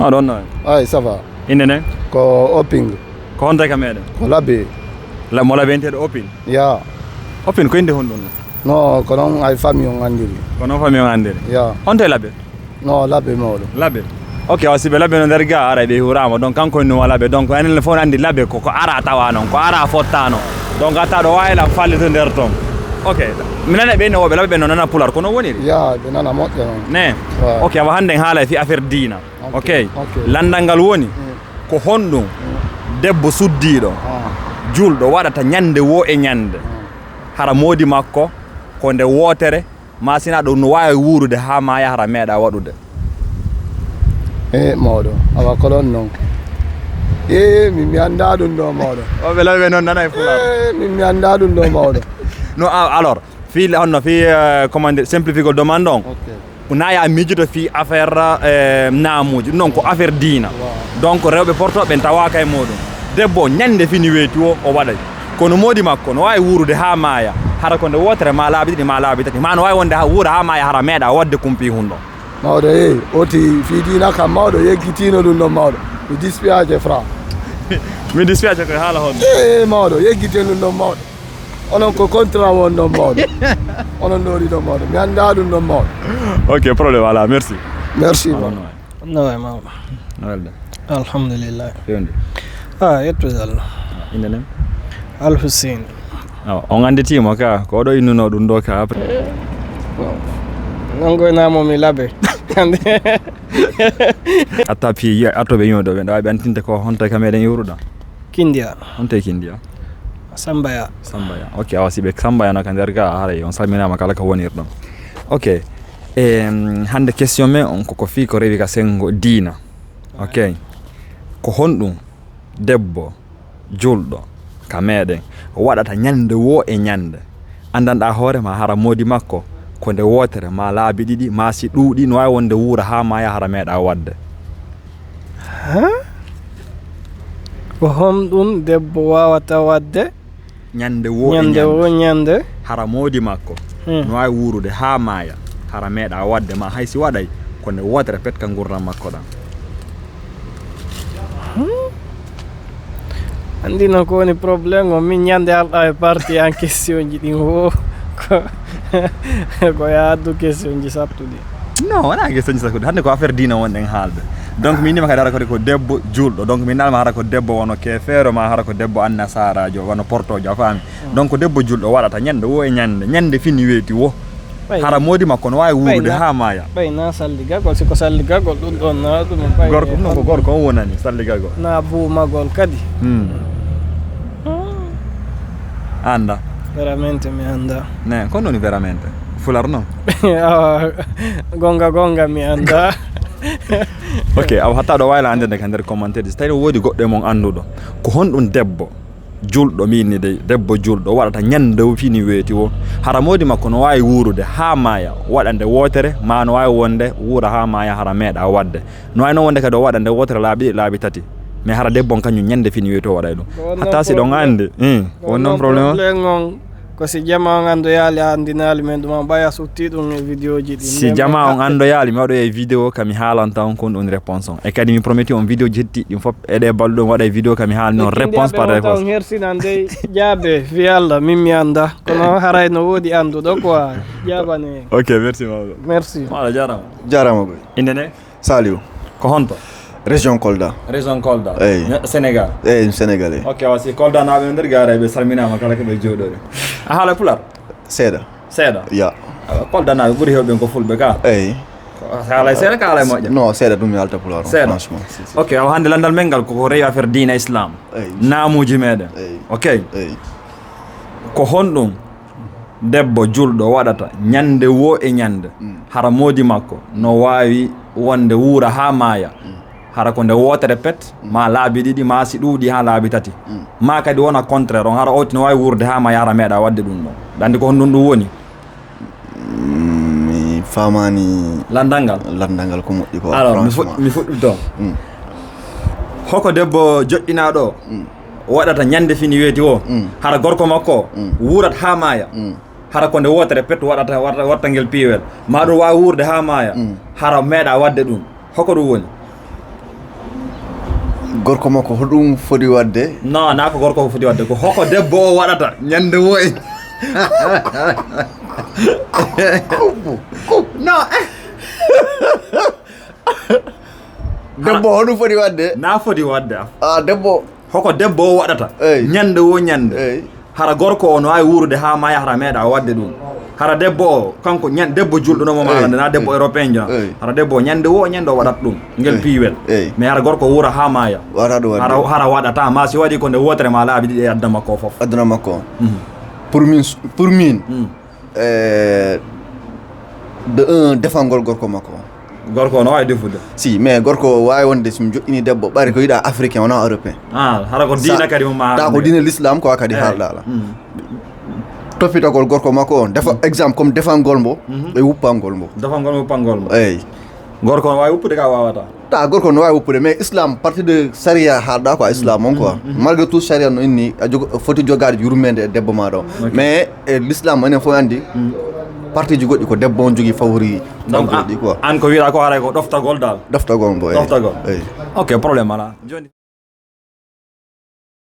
Oɗon no Ay ça va. inde nden Ko Oping. ko honta ka meɗen Ko Labbe. mo laɓenteɗo opin Ya. opin ko inde honɗum No ko non ay famille on andiri. ko noon fami o andiri Ya. honto e laɓe No Labbe mawɗo. laɓe ok o siɓe laɓe no nder ga ara ɓe hurama donc kanko en numa laɓe donc enen fof andi laɓe koko ara tawa noon ko ara fottano donc atta ɗo wayla fallito nder toon ok minane ɓe woɓe laɓe ɓe no nana pular kono woniri Ya ɓe nana moƴƴo noon. ne Ouais. ok awa hande en haala fi affaire dina ok Ok. landal ngal woni ko honɗum debbo suddiɗo julɗo waɗata ñande wo e ñande hara moodi makko ko nde wootere ma sina ɗum no wawi wuurude ha ma yahara meeɗa waɗude Mawɗo awa ko ɗon noon. Min anda ɗum ɗo mawɗo. oɓe laɓe noon nana e pular Min anda ɗum ɗo mawɗo. no alors fi honno fi comment dire simplifiegol demande on Ok. naya miijoto fi affaire naamuji ɗum noon ko affaire diina donc rewɓe portoɓe tawaka e muɗum debbo ñande fini weeti o waɗay kono moodi makko no wawi wuurude ha maaya hara ko nde wotere ma laabi ɗiɗi ma laabi tati ma no wawi wonde wuura ha maaya hara meeɗa wadde kumpi hunɗo Mawɗo oti fiidina kam mawɗo yeggitino ɗum ɗon mawɗo. Mi dispiace fra. mi dispiace koye haala honno Mawɗo yeggitino ɗum ɗon mawɗo. Onon ko contrat won ɗon mawɗo. Onon ɗori ɗon mawɗo. Mi anda ɗum ɗon mawɗo. ok probléme voilà merci Merci. No way mawɗo. no welde Alhamdulillah. fewndi Yettude Allah. inde nden Alhusin. on anditimo ka ko oɗo innuno ɗum ɗo ka après Non goynamo mi laɓe. atta pi artoɓe yimoɗo ɓe ɗawaɓe antinde ko honta ka meɗen yewruɗa Kindia. honte kindiya Sambaya. sambaya ok awa siɓe sambayano ka nder ga haray on salminama kala ko wonirɗon ok hande question men on koko fi ko rewi ka sengo diina ok ko honɗum debbo julɗo ka meɗen waɗata ñande wo e ñande andanɗa hoorema hara moodi makko ko nde wotere ma laabi ɗiɗi ma si ɗuuɗi no wawi wonde wuura ha ma yahara meeɗa wadde Ko honɗum debbo wawata wadde ñande wo e ñande ñande wo ñande. hara moodi makko no wawi wuurude ha maaya hara meeɗa wadde ma haysi waɗay ko nde wotere petka gurdam makko ɗam Andino ko woni probléme o min ñande alɗa e parti en question ji ɗin wo ko yaaddu question ji sattuɗi. non wona question sakude hande ko affaire dina wonɗen haalde donc min nima kadi hara kadi ko debbo julɗo donc min nalma hara ko debbo wono kefeero ma hara ko debbo annasarajo wono portojo a faami donc ko debbo julɗo waɗata ñande wo e ñande fini weeti wo hara moodi makko no wawi wuurude ha maaya ɓayna salligagol siko salligagol ɗum ɗon na ɗum ɓay gorko ɗum noon ko gorko on wonani salligagol na buumagol kadi. anda Veramente mi anda. ne ko noni veramente fular noon gonga mi anda. ok awa hatta ɗo wayla andede ka nder commentaire so tawi woodi goɗɗo e mon annduɗo ko honɗum debbo julɗo minni dey debbo julɗo waɗata ñande fini weeti o hara moodi makko no wawi wuurude ha maaya waɗa nde wotere ma no wawi wonde wuura ha maaya hara meeɗa wadde no wawi noon wonde kadi o waɗa nde wotere laabi ɗiɗi laabi tati mais hara debbo on kañum ñande fini weeti o waɗay ɗum hatta si ɗon andi won noon probléme on ko si jama on andoyali andinali men ɗum ɓaya sutti ɗum e vidéo ji ɗi si jama on andoyali mi waɗoy e vidéo kami haalanta on kon ɗum réponse on e kadi mi prometti on vidéo ji hettiɗi ɗin foof eɗe balɗe ɗum waɗa e vidéo kami haalni on réponse par réponse on hersina nde jaabe fi Allah min mi anda kono haray no woodi anduɗo quoi jaabane ok merci mawɗo merci maɗa jarama jarama boy inde ne Saliou ko honto région Kolda région Kolda Sénégal sénégalais ok wasi Kolda naɓe no nder gaara ɓe salminama kala koɓe jooɗoɓe a haala pular seeɗa ya Kolda naɓe ɓuuri hewɓe ko fulɓe ka haalay seeɗa ka haalay moƴƴa non seeɗa ɗum mi alta pular franchement ok awa hande landal men ngal koko rewi affaire dina islam naamuji meɗen ok ko honɗum debbo julɗo waɗata ñande wo e ñande hara moodi makko no wawi wonde wuura ha maaya hara ko nde wotere pet ma laabi ɗiɗi ma si ɗuuɗi ha laabi tati ma kadi wona contraire on hara oti no wawi wuurde ha ma yahara meeɗa wadde ɗum ɗon dandi ko honɗum ɗum woni mi famani landal ngal ko moƴƴi ko alors mi fuɗɗi toon hoko debbo joƴƴinaɗo waɗata ñande fini weeti o hara gorko makko wuurat ha maaya hara ko nde wotere pet watta ngel piiwel ma ɗum wawi wuurde ha maaya hara meeɗa wadde ɗum hoko ɗum woni gorko makko hoɗum foti wadde non na ko gorko foti wadde ko hoko debbo o waɗata ñande woy non debbo hoɗum foti wadde na foti wadde debbo hoko debbo o waɗata Eyi. ñande wo ñande Eyi. hara gorko o no wawi wuurde ha maya hara meeɗa wadde ɗum hara debbo o kanko debbo julɗo nomo malande na debbo européen jona Eyi. hara debbo o ñande wo ñande o waɗat ɗum ngel Eyi. piiwel Eyi. mais hara gorko wuura ha maya wata ɗum wadde hara waɗata ma si waɗi ko nde wotere ma laaɓi ɗiɗi e adda makko o foof adduna makko pour min de un défangol gorko makko gorko o no wawi defude si mais gorko wawi wonde somi joƴƴini debbo ɓari ko yiɗa africain wona européen hara ko dina kadi moma ta ko dina l'islam ko kadi haalɗala toppitagol gorko makko on defa exemple comme défangol mbo e wuppangol mbo defangol wuppangol mo eyyi gorko no wawi wuppude ka wawata ta gorko no wawi wuppude mais islam partie de saria haalɗa quoi islam on quoi malgré tout saria no inni a foti jogade yurmede e debbo maɗa o mais e l'islam enen fof andi partie ji goɗɗi ko debbo on jogui favori donc ɗi quoi an ko wiɗa ko haray ko ɗoftagol dal ɗoftagol mbo ɗoftagol eyyi ok probléme ala joni